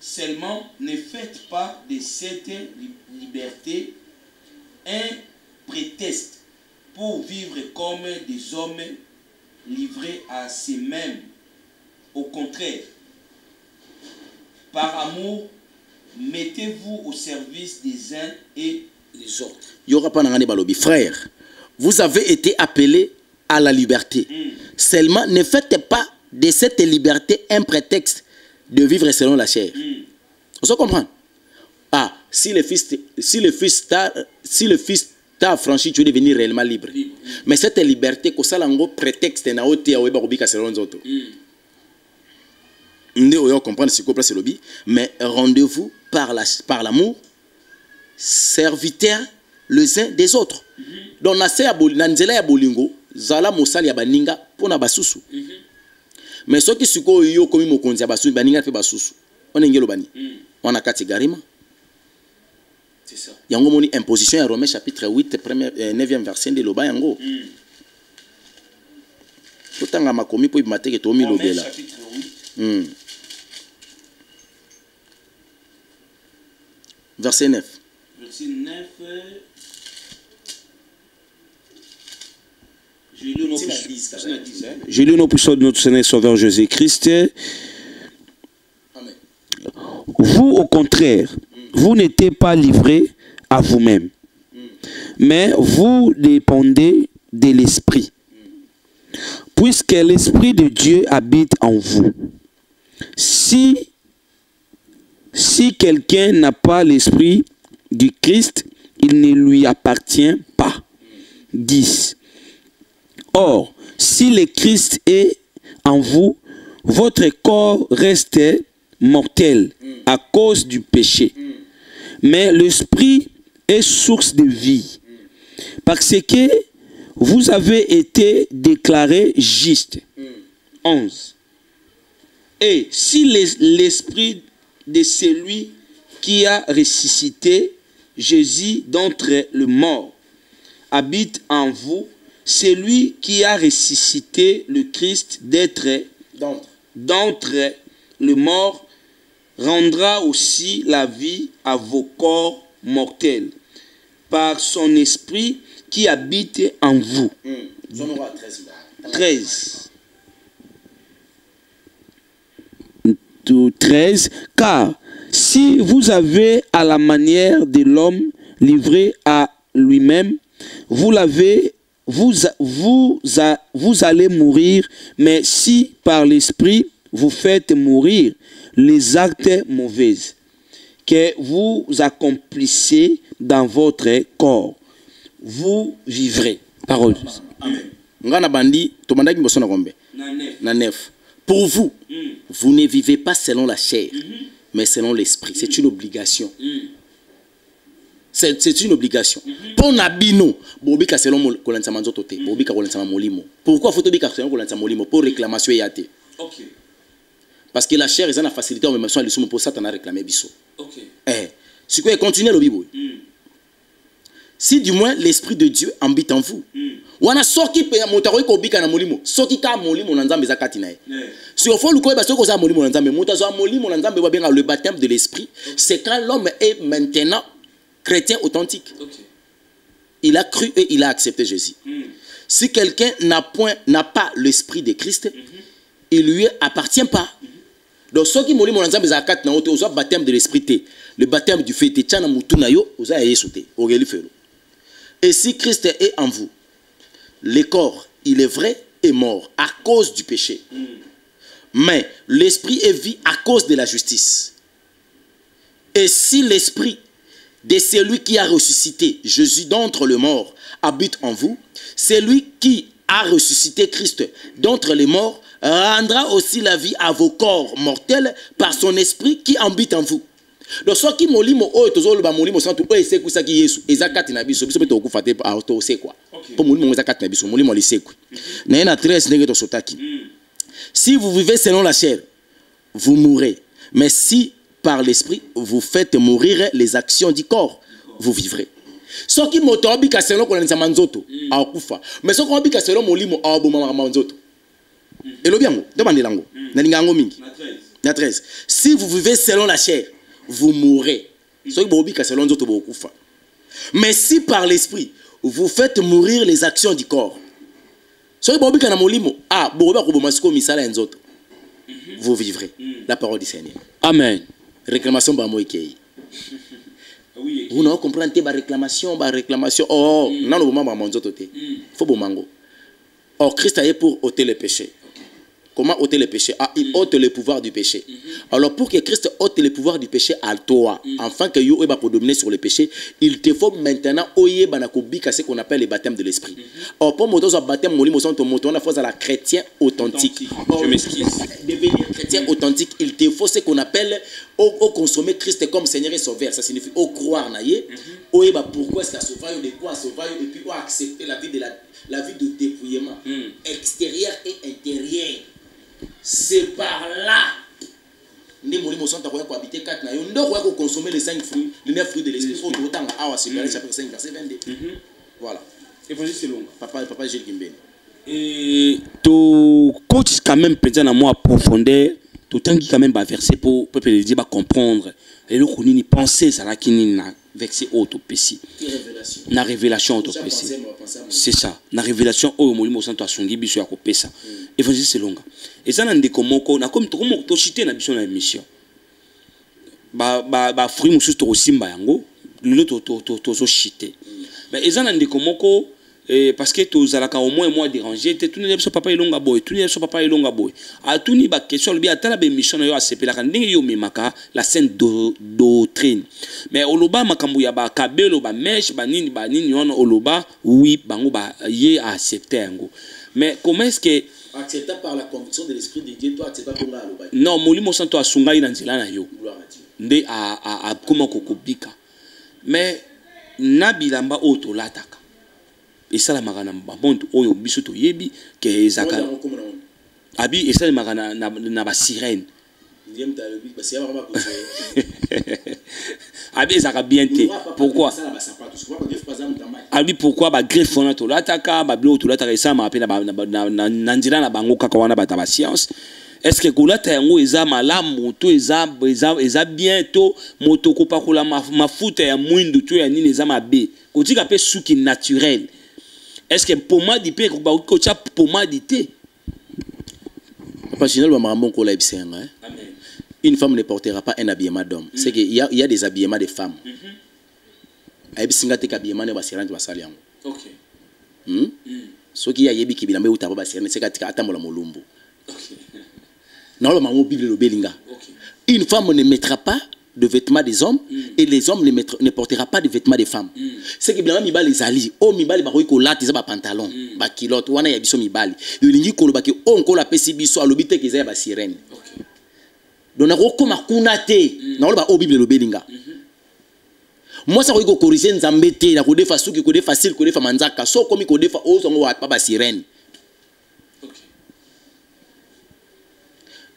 Seulement, ne faites pas de cette liberté un prétexte pour vivre comme des hommes livrés à eux-mêmes. Au contraire, par amour, mettez-vous au service des uns et des autres. Il y aura pas n'angane balobi. Frère, vous avez été appelés à la liberté. Seulement, ne faites pas de cette liberté un prétexte de vivre selon la chair. Vous comprenez? Ah, si le fils t'a franchi, tu es devenu réellement libre. Mais cette liberté, que ça l'ango prétexte na ote aweba kobika selon nzoto. Ndé oyo comprendre ce que c'est lobby, mais rendez-vous par l'amour, serviteurs les uns des autres. Donc na nzela ya bolingo, zala mosali ya baninga pona basusu. Mais ceux qui suko yo komi mokonzi ya basusu baninga fe basusu. On ngelo bani. On a kati garima. C'est ça. Yango moni imposition ya Romains chapitre 8 9e verset de loba yango. Totanga makomi po imateke to mi lobela. Chapitre 8. Verset 9. Verset 9. Je lis nos puissants de notre Seigneur et Sauveur Jésus-Christ. Vous, au contraire, vous n'êtes pas livrés à vous-même, mais vous dépendez de l'Esprit, puisque l'Esprit de Dieu habite en vous. Si quelqu'un n'a pas l'Esprit du Christ, il ne lui appartient pas. 10. Or, si le Christ est en vous, votre corps reste mortel à cause du péché. Mais l'Esprit est source de vie. Parce que vous avez été déclarés justes. 11. Et si l'Esprit de celui qui a ressuscité Jésus d'entre les morts habite en vous, celui qui a ressuscité le Christ d'entre les morts rendra aussi la vie à vos corps mortels par son esprit qui habite en vous. 13. 13. Car si vous avez à la manière de l'homme livré à lui-même, vous allez mourir, mais si par l'esprit vous faites mourir les actes mauvais que vous accomplissez dans votre corps, vous vivrez. Parole. Amen. Pour vous, vous ne vivez pas selon la chair, mais selon l'esprit. C'est une obligation. C'est une obligation. Pour Nabino, bobika selon kolantsama nzoto te, bobika kolantsama molimo. Pourquoi faut bobika selon kolantsama molimo pour réclamation yate? OK. Parce que la chair est une facilité en même temps le pour ça t'en a réclamé biso. OK. Si quoi continue le bible. Si du moins l'esprit de Dieu habite en vous. Wana soki pe motaro ko bika na molimo. Soki ka molimo na nzambe zakati na ye. Si au fond le ko ba soko za molimo na nzambe, motazo molimo na nzambe ba benga le baptême de l'esprit, c'est quand l'homme est maintenant chrétien authentique. Okay. Il a cru et il a accepté Jésus. Si quelqu'un n'a pas l'esprit de Christ, il lui appartient pas. Donc ceux qui molimo na nzambe zakati na oto ozo baptême de l'esprit, le baptême du feu te tchana mutu na yo oza yesu te, ogeli felo. Et si Christ est en vous, le corps, il est vrai, est mort à cause du péché. Mais l'esprit est vie à cause de la justice. Et si l'esprit de celui qui a ressuscité Jésus d'entre les morts habite en vous, celui qui a ressuscité Christ d'entre les morts rendra aussi la vie à vos corps mortels par son esprit qui habite en vous. Donc ce qui molimo o tozolo ba molimo santo o eseku saki Yesu ezakati na biso biso beto okufate auto sekwa po molimo ezakati na biso molimo liseku na ena 13 ndenge to sotaki. Si vous vivez selon la chair, vous mourrez, mais si par l'esprit vous faites mourir les actions du corps, vous vivrez. Ce qui motobi ka selon ko nza manzoto akufa, mais ce ko bika selon molimo aboma manzoto elobiango demandelango na lingango mingi na 13. Si vous vivez selon la chair, vous mourrez. Mais si par l'esprit vous faites mourir les actions du corps, vous vivrez. La parole du Seigneur. Amen. Réclamation bamoikei. Vous ne comprenez pas réclamation. Oh, non, le moment manzoto te. Faut bomango. Or Christ a été pour ôter le péché. Comment ôter le péché? Ah, il ôte le pouvoir du péché. Alors pour que Christ ôte le pouvoir du péché à toi, afin que yo eba pour dominer sur le péché, il te faut maintenant oye banakobika ce qu'on appelle le baptême de l'esprit. Or pour moto baptême molimo son to moto on a fait la chrétien authentique. Je m'excuse. Devenir chrétien authentique, il te faut ce qu'on appelle au consommer Christ comme Seigneur et Sauveur. Ça signifie au croire naïe. Oye ba pourquoi est-ce qu'il sauver de quoi sauver et puis accepter la vie de dépouillement extérieur et intérieur. C'est par là que nous avons habité 4 naïons. Nous avons consommé les 5 fruits, les 9 fruits de l'esprit. Autant à chapitre 5, verset 22. Voilà. Évangile c'est long. Papa Gilles Gimbeni. Et tu coach quand même peut-être à moi profondeur, tout temps qui quand même va verser pour peuple de Dieu va comprendre. Et le qu'on y penser ça là qui n'a verset auto péci. Na révélation auto péci. C'est ça. Na révélation au molimo santo asongi biso ya kopesa. Évangile c'est long. Et ça n'a ndeko moko na comme to citer na biso na émission. Ba fruit mususu to simba yango, le to so citer. Mais ça n'a ndeko moko parce que tous alaka au moins dérangé te tuni biso papa ilonga boy tuni biso papa ilonga boy a tuni ba question bi atala be mission yo asepela kan ndenge yo memaka la sainte doctrine mais oloba makambu ya ba kabelo ba mesh ba nini on oloba oui bango ba ye accepter yango mais comment est-ce que accepté par la conviction de l'esprit de Dieu toi accepté pas aloba non molimo santo asungai na nzela na yo nde a comment kokobika mais na bilamba oto lataka. Et ça la magana mbonto oyo biso to yebi ke ezaka abi et ça la magana na ba sirène abi ezaka bien te pourquoi abi pourquoi ba greffe on to lataka ba blo to lataka ça ma pena na nzira na bango kaka wana ba ta science. Est-ce que kolata yango eza malamu to eza bien to moto ko pakola mafuta ya mwindu to ya nini eza mabe kotika pe suki naturel. Est-ce que pour moi d'IP pour moi d'IT une femme ne portera pas un habillement d'homme. C'est qu'il y a des habillements de femmes. Ce qui a yebi qui bilamba utaba basirane c'est katika atambola molumbu. Une femme ne mettra pas de vêtements des hommes et les hommes ne portera pas de vêtements des femmes. C'est que bien mibali zali o mibali ba ko lati za ba pantalon ba kilote wana ya biso mibali yo lingi ko lobaki on ko la pesi biso alobi te ke za ba sirène. Donc na ko koma kunate na lo ba o bible lo belinga. Moi ça ko corriger nzambe te na ko defa suki ko defa facile ko defa manzaka so komi ko defa o zongo wa ba sirène.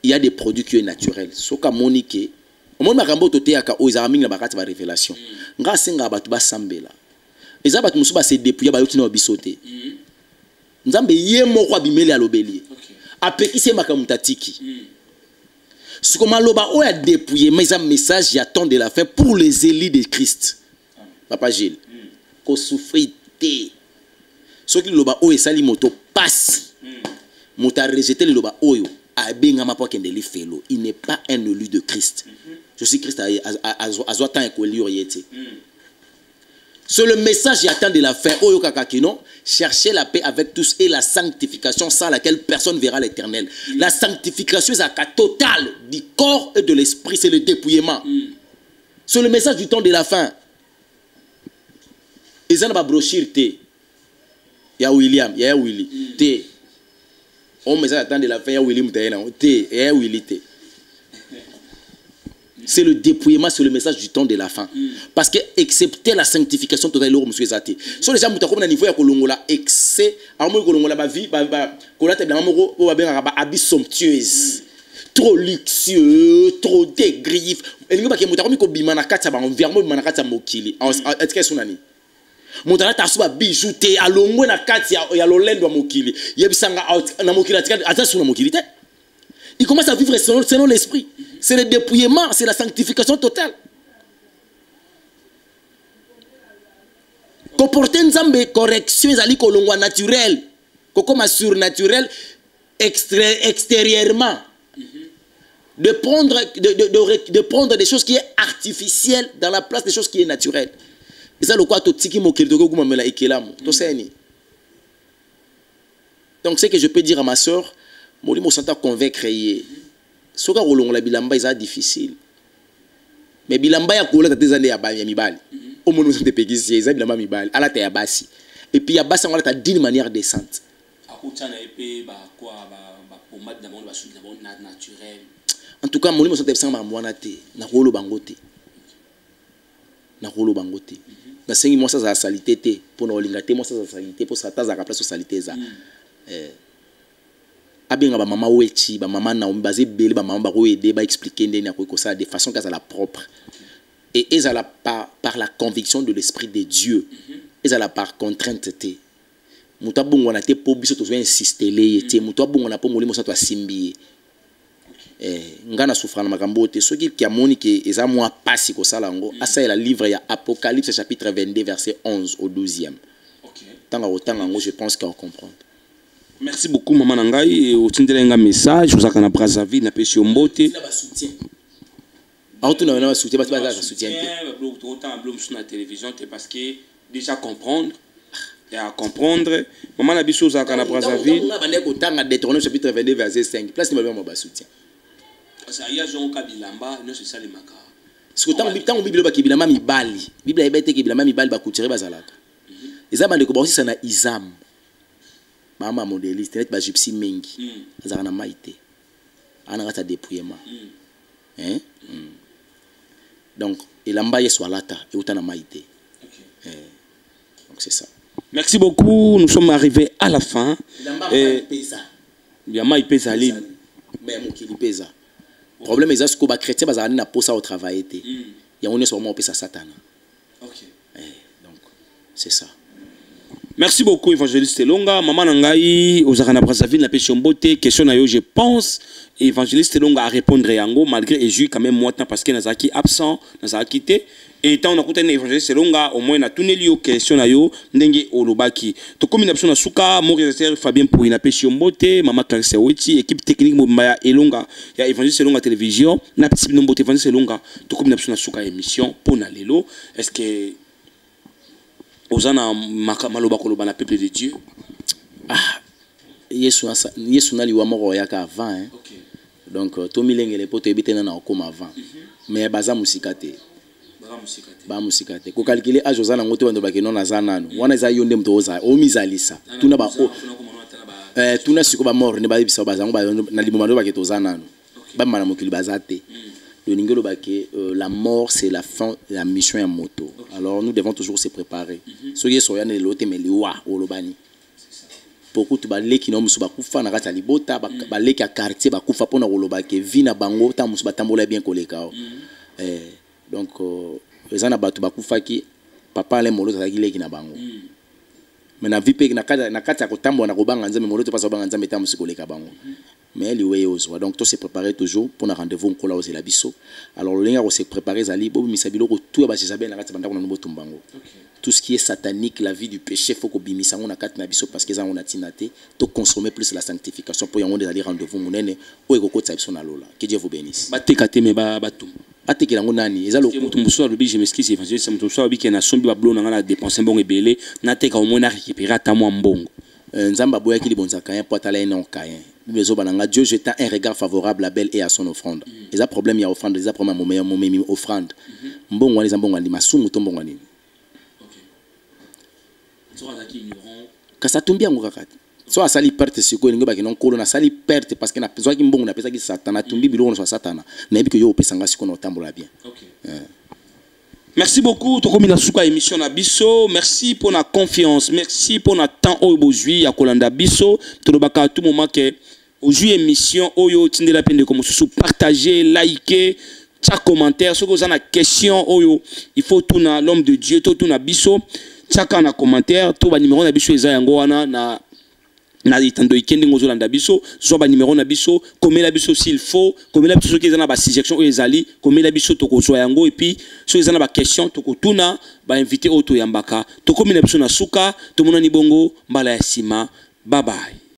Il y a des produits qui sont naturels. Soka monique au monde makambo to teaka o izaming na bakati ba révélation nga senga batu ba sambela eza batu musuba se dépouiller ba yotina bisote nzambe ye moko abimeli alobeli apekise makamutatiki siko maloba o ya dépouiller mais un message y attend de la fin pour les élus de Christ. Papa Gilles ko souffrité ce qui loba o esali moto passe moto a rejeté le loba oyo il n'est pas un élu de Christ. Je suis Christ à temps et C'est le message et attend de la fin. Oyo kakakino, cherchez la paix avec tous et la sanctification sans laquelle personne verra l'Éternel. La sanctification est un cas total du corps et de l'esprit, c'est le dépouillement. C'est le message du temps de la fin. Ils ont ma brochure T. Il y a William, il y a Willy. T. On message attend de la fin, il y a William T. Il y a Willy T. C'est le dépouillement, c'est le message du temps de la fin. Parce que, excepté la sanctification totale, monsieur Zati. Si les gens ont un niveau à Kolongola, excès, à moi, Kolongola, ma vie, habit somptueuse, trop luxueux, trop dégriff. Et nous, parce que nous avons dit que environnement, est-ce que c'est un Montana tasuba bijouté à l'omwe na kati ya lolendo mokili. Yebisanga na mokili attention na mokili. Il commence à vivre selon l'esprit. C'est le dépouillement, c'est la sanctification totale. Comporter nzambe correction ezali kolongwa naturel. Kokoma surnaturel extérieurement. De prendre des choses qui est artificielles dans la place des choses qui est naturelles. Et ça le quoi to tiki mokili to kuma mela ekelamu. To seni. Donc c'est que je peux dire à ma soeur, molimo santa convaincre yé. Soka rolongola bilamba isa difficile. Mais bilamba ya kola tatezande ya mibali. Au moins nous sommes pégisiers, isa bilamba mibali. Ala ta ya basi. Et puis ya basi on ta d'une manière décente. Akutana epé ba quoi ba pomade d'abord ba soude d'abord naturel. En tout cas molimo santa pesanga mwana te na rolo bangote. Na rolo bangote. Na sengi moi ça za salité te pour na olinga te moi ça za salité pour ça ta za place salité za. Abenga ba mama wechi ba mama na ombaze bele ba mama ba ko aider ba expliquer ndeni akoy ko ça de façon qu'à la propre et ezala par la conviction de l'esprit de Dieu ezala par contrainte te muta bongo na te po biso to insister le te muta bongo na po molimo sa to asimbi ngana souffra na makambo te soki ki amoni ke eza moi pasi ko sala ngo asa la livre ya Apocalypse chapitre 22 verset 11 au 12e. Tanga otanga ngo je pense qu'on comprend. Merci beaucoup maman Nangai au tindelenga message aux akana Brazzaville na pesi mbote na ba soutien auto na ba soutien ba soutien autant blom sur la télévision parce que déjà comprendre et à comprendre maman na biso aux akana Brazzaville on a bandé ko tanga Deutéronome chapitre 22 verset 5 place ni ba soutien ça y a Jean Kabilamba non c'est ça les maka parce que tant bible ba kibilamba mibali bible ebete kibilamba mibali ba kutire bazalaka eza bande ko ba aussi ça na Isam Mama modéliste, net ba gypsy mengi. Azana maïté. Ana ngata dépouillement. Donc, il ambaye soit lata et utana maïté. Donc c'est ça. Merci beaucoup, nous sommes arrivés à la fin. Yama pesa li. Mais mon kili pesa. Problème est ce que ba chrétien bazana na posa au travail été. Ya on est sur moi pesa satana. OK. Donc c'est ça. Merci beaucoup, évangéliste Longa. Maman Nangai, aux Arana Brazzaville, la pêche beauté. Question na yo, je pense. Évangéliste Longa a répondre yango, malgré et j'ai quand même moi parce que Nazaki absent, Nazaki quitté. Et tant on a écouté évangéliste Longa, au moins on a tourné lié aux questions na yo, Ndenge Olobaki. To comme une option na Souka, mon réalisateur Fabien pour une pêche beauté, Maman Clarisse Weti, équipe technique Mobaya et Longa. Il y a évangéliste Longa télévision, na petit nombre évangéliste Longa. To comme une option na Souka émission pour na lelo. Est-ce que Ozana maloba koloba na peuple de Dieu. Yesu na liwa moko yaka avant hein. Donc to milenge le poto ebitena na okoma avant. Mais baza musika te. Ba musika te. Ko calculer age ozana ngoto bando bakeno na zanano. Wana za yonde mto oza o mizalisa. Tuna ba tuna siko ba mort ne ba bisa bazango ba na liboma do baketo zanano. Ba mana mokili bazate. La mort, c'est la fin de la mission en moto. Alors, nous devons toujours se préparer. Ce qui est sur les lotés, mais les wa, au lobani. Beaucoup de balais qui n'ont pas kufa na rata libota, balais qui a quartier, ba kufa pona roloba qui vina bango, ta musuba tambola bien koleka. Donc, les ana batu ba kufa qui papa les molo ta gile qui na bango. Mais na vipe na kata ko tambo na robanga nzambe molo te pasa banga nzambe ta musuko leka bango. Mais donc tout se préparer toujours pour un rendez-vous on aux elabiso. Alors le lien on se préparer zali bo misabilo ko tout ba sabena kati banda ko na tumbango. Tout ce qui est satanique, la vie du péché, faut qu'on bimisa on a kati na biso parce que ça on a tinaté, to consommer plus la sanctification pour y avoir des rendez-vous monene o eko ko tsa biso na lola. Que Dieu vous bénisse. Ba tekate me ba batum. atekela ngo nani eza lokumu muso lobi je m'excuse évangéliste muso lobi ke na sombi ba blona ngana dépenser mbongo ebele na teka au moins na récupérer atamwa mbongo nzamba boya ki libonza kayen potala eno kayen bezo bananga Dieu jeta un regard favorable à Abel et à son offrande eza problème ya offrande eza problème mo meilleur offrande mbongo wani mbongo ni masumu to mbongo ni kasa tumbia ngo kakati so asali perte siko lingo baki non kolo na sali perte parce que na besoin ki mbongo na pesa ki satana tumbi biloko na satana na ebi ko yo pesanga siko na tambola bien. Merci beaucoup to komi na suka émission na biso, merci pour la confiance, merci pour na temps aujourd'hui ya kolanda biso to lobaka à tout moment que aujourd'hui émission oyo tindela pende comme sous partager, liker, chaque commentaire, ce que vous avez une question oyo il faut tout na l'homme de Dieu tout na biso chacun na commentaire to ba numéro na biso eza yango wana na itando ikende ngozo landa biso zo ba numéro na biso komela biso s'il faut komela biso soki eza na ba suggestion oyo ezali komela biso to ko zo yango et puis so eza na ba question to ko tuna ba inviter auto yambaka to komela biso na suka to mona ni bongo mbala ya sima bye bye.